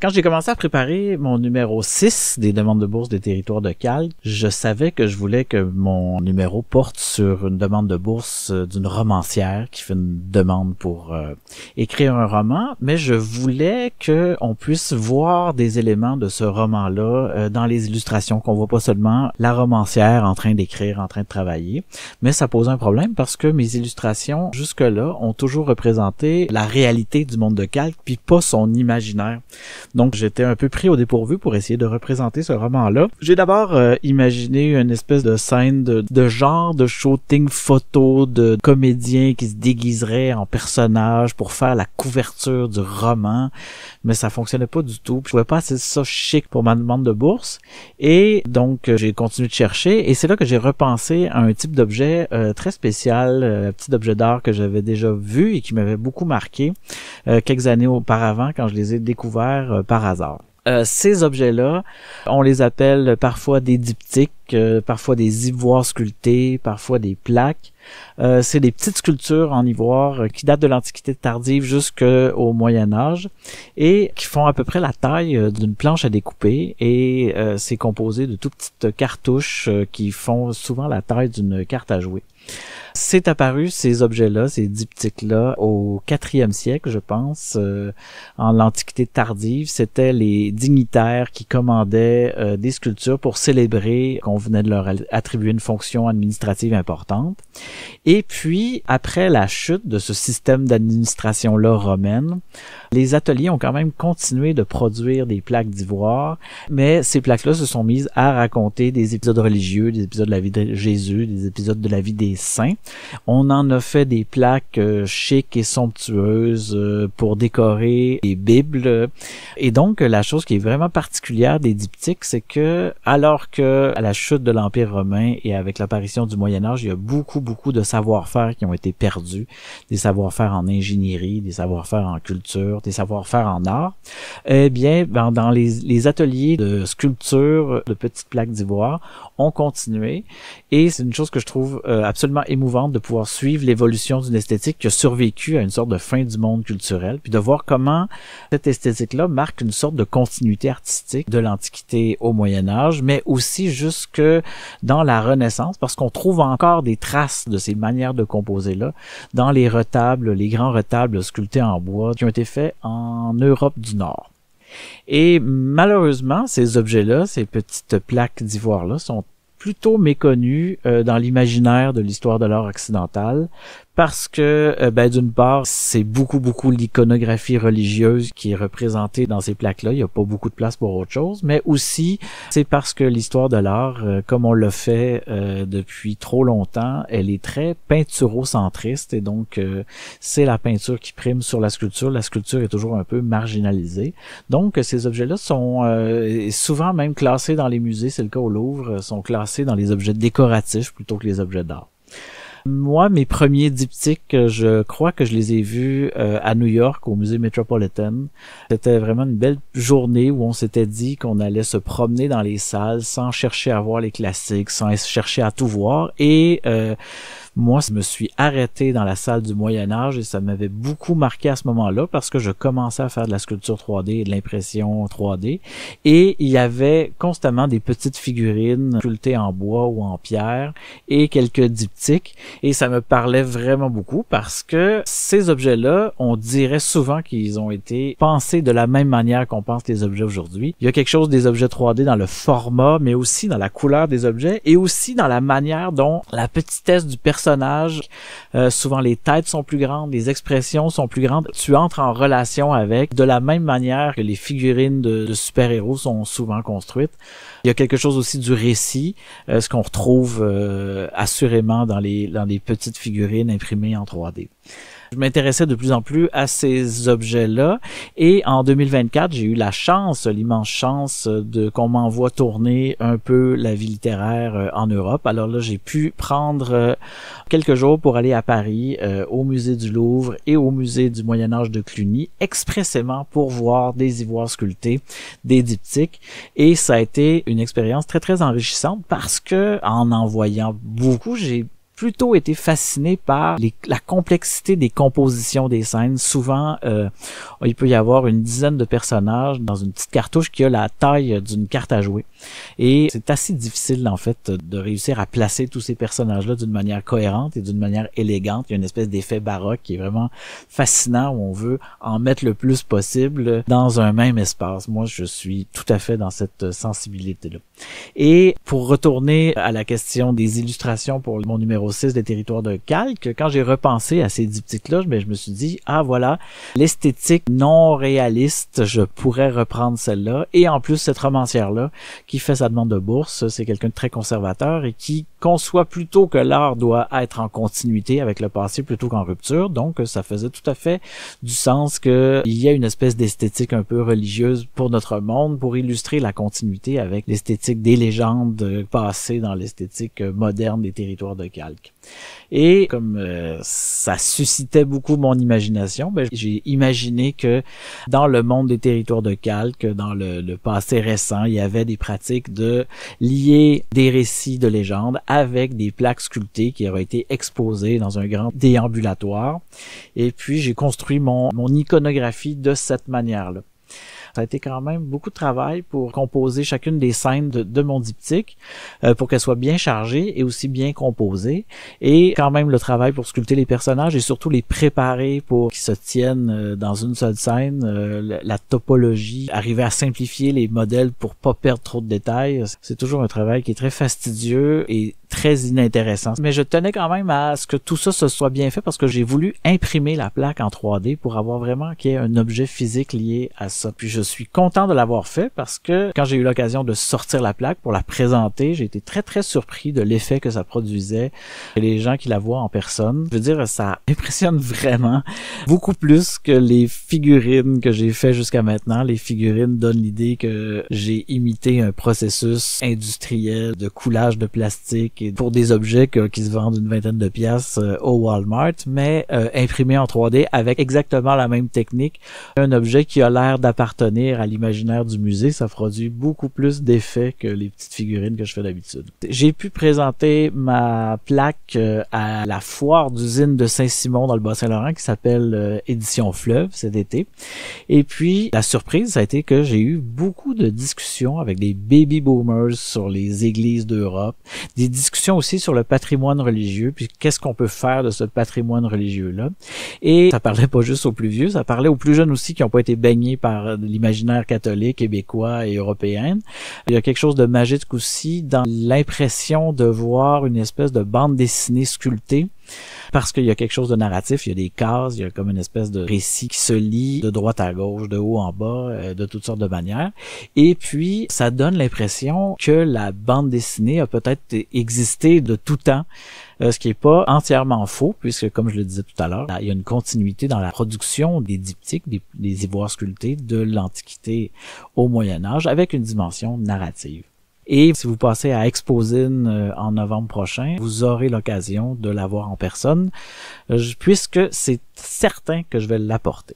Quand j'ai commencé à préparer mon numéro 6 des demandes de bourse des territoires de calque, je savais que je voulais que mon numéro porte sur une demande de bourse d'une romancière qui fait une demande pour écrire un roman, mais je voulais qu'on puisse voir des éléments de ce roman-là dans les illustrations, qu'on voit pas seulement la romancière en train d'écrire, en train de travailler, mais ça pose un problème parce que mes illustrations, jusque-là, ont toujours représenté la réalité du monde de calque, puis pas son imaginaire. Donc, j'étais un peu pris au dépourvu pour essayer de représenter ce roman-là. J'ai d'abord imaginé une espèce de scène de genre de shooting photo de comédiens qui se déguiseraient en personnages pour faire la couverture du roman, mais ça fonctionnait pas du tout. Je trouvais pas assez ça chic pour ma demande de bourse, et donc j'ai continué de chercher, et c'est là que j'ai repensé à un type d'objet très spécial, un petit objet d'art que j'avais déjà vu et qui m'avait beaucoup marqué quelques années auparavant quand je les ai découverts par hasard. Ces objets-là, on les appelle parfois des diptyques, parfois des ivoires sculptés, parfois des plaques. C'est des petites sculptures en ivoire qui datent de l'Antiquité tardive jusqu'au Moyen Âge et qui font à peu près la taille d'une planche à découper, et c'est composé de toutes petites cartouches qui font souvent la taille d'une carte à jouer. C'est apparu, ces objets-là, ces diptyques-là, au 4e siècle, je pense, en l'Antiquité tardive. C'était les dignitaires qui commandaient des sculptures pour célébrer qu'on venait de leur attribuer une fonction administrative importante. Et puis, après la chute de ce système d'administration-là romaine, les ateliers ont quand même continué de produire des plaques d'ivoire, mais ces plaques-là se sont mises à raconter des épisodes religieux, des épisodes de la vie de Jésus, des épisodes de la vie des saints. On en a fait des plaques chics et somptueuses pour décorer les Bibles. Et donc, la chose qui est vraiment particulière des diptyques, c'est que, alors que à la chute de l'Empire romain et avec l'apparition du Moyen Âge, il y a beaucoup de savoir-faire qui ont été perdus, des savoir-faire en ingénierie, des savoir-faire en culture, des savoir-faire en art. Eh bien, dans les ateliers de sculpture de petites plaques d'ivoire, ont continué, et c'est une chose que je trouve absolument émouvante de pouvoir suivre l'évolution d'une esthétique qui a survécu à une sorte de fin du monde culturel, puis de voir comment cette esthétique-là marque une sorte de continuité artistique de l'Antiquité au Moyen Âge, mais aussi jusque dans la Renaissance, parce qu'on trouve encore des traces de ces manières de composer-là dans les retables, les grands retables sculptés en bois qui ont été faits en Europe du Nord. Et malheureusement, ces objets-là, ces petites plaques d'ivoire-là, sont plutôt méconnus dans l'imaginaire de l'histoire de l'art occidental, parce que, d'une part, c'est beaucoup l'iconographie religieuse qui est représentée dans ces plaques-là. Il n'y a pas beaucoup de place pour autre chose, mais aussi, c'est parce que l'histoire de l'art, comme on l'a fait depuis trop longtemps, elle est très peinturo-centriste, et donc c'est la peinture qui prime sur la sculpture. La sculpture est toujours un peu marginalisée. Donc, ces objets-là sont souvent même classés dans les musées, c'est le cas au Louvre, sont classés dans les objets décoratifs plutôt que les objets d'art. Moi, mes premiers diptyques, je crois que je les ai vus à New York, au musée Metropolitan. C'était vraiment une belle journée où on s'était dit qu'on allait se promener dans les salles sans chercher à voir les classiques, sans chercher à tout voir. Et moi, je me suis arrêté dans la salle du Moyen Âge, et ça m'avait beaucoup marqué à ce moment-là parce que je commençais à faire de la sculpture 3D et de l'impression 3D. Et il y avait constamment des petites figurines sculptées en bois ou en pierre et quelques diptyques. Et ça me parlait vraiment beaucoup parce que ces objets-là, on dirait souvent qu'ils ont été pensés de la même manière qu'on pense les objets aujourd'hui. Il y a quelque chose des objets 3D dans le format, mais aussi dans la couleur des objets et aussi dans la manière dont la petitesse du personnage, souvent les têtes sont plus grandes, les expressions sont plus grandes. Tu entres en relation avec de la même manière que les figurines de super-héros sont souvent construites. Il y a quelque chose aussi du récit, ce qu'on retrouve assurément dans les petites figurines imprimées en 3D. Je m'intéressais de plus en plus à ces objets-là, et en 2024, j'ai eu l'immense chance qu'on m'envoie tourner un peu la vie littéraire en Europe. Alors là, j'ai pu prendre quelques jours pour aller à Paris, au musée du Louvre et au musée du Moyen Âge de Cluny, expressément pour voir des ivoires sculptés, des diptyques, et ça a été une expérience très enrichissante parce que en voyant beaucoup, j'ai plutôt été fasciné par la complexité des compositions des scènes. Souvent, il peut y avoir une dizaine de personnages dans une petite cartouche qui a la taille d'une carte à jouer. Et c'est assez difficile, en fait, de réussir à placer tous ces personnages-là d'une manière cohérente et d'une manière élégante. Il y a une espèce d'effet baroque qui est vraiment fascinant, où on veut en mettre le plus possible dans un même espace. Moi, je suis tout à fait dans cette sensibilité-là. Et pour retourner à la question des illustrations pour mon numéro 6 des territoires de calque, quand j'ai repensé à ces diptyques-là, je me suis dit, ah voilà, l'esthétique non réaliste, je pourrais reprendre celle-là. Et en plus, cette romancière-là, qui fait sa demande de bourse, c'est quelqu'un de très conservateur et qui conçoit plutôt que l'art doit être en continuité avec le passé plutôt qu'en rupture. Donc, ça faisait tout à fait du sens qu'il y ait une espèce d'esthétique un peu religieuse pour notre monde, pour illustrer la continuité avec l'esthétique des légendes passées dans l'esthétique moderne des territoires de calque. Et comme ça suscitait beaucoup mon imagination, j'ai imaginé que dans le monde des territoires de calque, dans le passé récent, il y avait des pratiques de lier des récits de légendes avec des plaques sculptées qui auraient été exposées dans un grand déambulatoire. Et puis j'ai construit mon iconographie de cette manière-là. Ça a été quand même beaucoup de travail pour composer chacune des scènes de mon diptyque pour qu'elles soient bien chargées et aussi bien composées. Et quand même le travail pour sculpter les personnages et surtout les préparer pour qu'ils se tiennent dans une seule scène. La topologie, arriver à simplifier les modèles pour pas perdre trop de détails. C'est toujours un travail qui est très fastidieux et très inintéressant. Mais je tenais quand même à ce que tout ça se soit bien fait parce que j'ai voulu imprimer la plaque en 3D pour avoir vraiment qu'il y ait un objet physique lié à ça. Puis je suis content de l'avoir fait parce que quand j'ai eu l'occasion de sortir la plaque pour la présenter, j'ai été très très surpris de l'effet que ça produisait et les gens qui la voient en personne. Je veux dire, ça impressionne vraiment beaucoup plus que les figurines que j'ai fait jusqu'à maintenant. Les figurines donnent l'idée que j'ai imité un processus industriel de coulage de plastique et pour des objets qui se vendent une vingtaine de piastres au Walmart, mais imprimé en 3D avec exactement la même technique. Un objet qui a l'air d'appartenir à l'imaginaire du musée, ça produit beaucoup plus d'effets que les petites figurines que je fais d'habitude. J'ai pu présenter ma plaque à la foire d'usine de Saint-Simon dans le Bas-Saint-Laurent qui s'appelle Édition Fleuve cet été. Et puis, la surprise, ça a été que j'ai eu beaucoup de discussions avec des baby boomers sur les églises d'Europe, des discussions aussi sur le patrimoine religieux, puis qu'est-ce qu'on peut faire de ce patrimoine religieux-là. Et ça parlait pas juste aux plus vieux, ça parlait aux plus jeunes aussi qui n'ont pas été baignés par l'imaginaire catholique, québécois et européen. Il y a quelque chose de magique aussi dans l'impression de voir une espèce de bande dessinée sculptée parce qu'il y a quelque chose de narratif, il y a des cases, il y a comme une espèce de récit qui se lit de droite à gauche, de haut en bas, de toutes sortes de manières. Et puis, ça donne l'impression que la bande dessinée a peut-être existé de tout temps, ce qui est pas entièrement faux, puisque, comme je le disais tout à l'heure, il y a une continuité dans la production des diptyques, des ivoires sculptés de l'Antiquité au Moyen-Âge, avec une dimension narrative. Et si vous passez à Exposine en novembre prochain, vous aurez l'occasion de la voir en personne, puisque c'est certain que je vais l'apporter.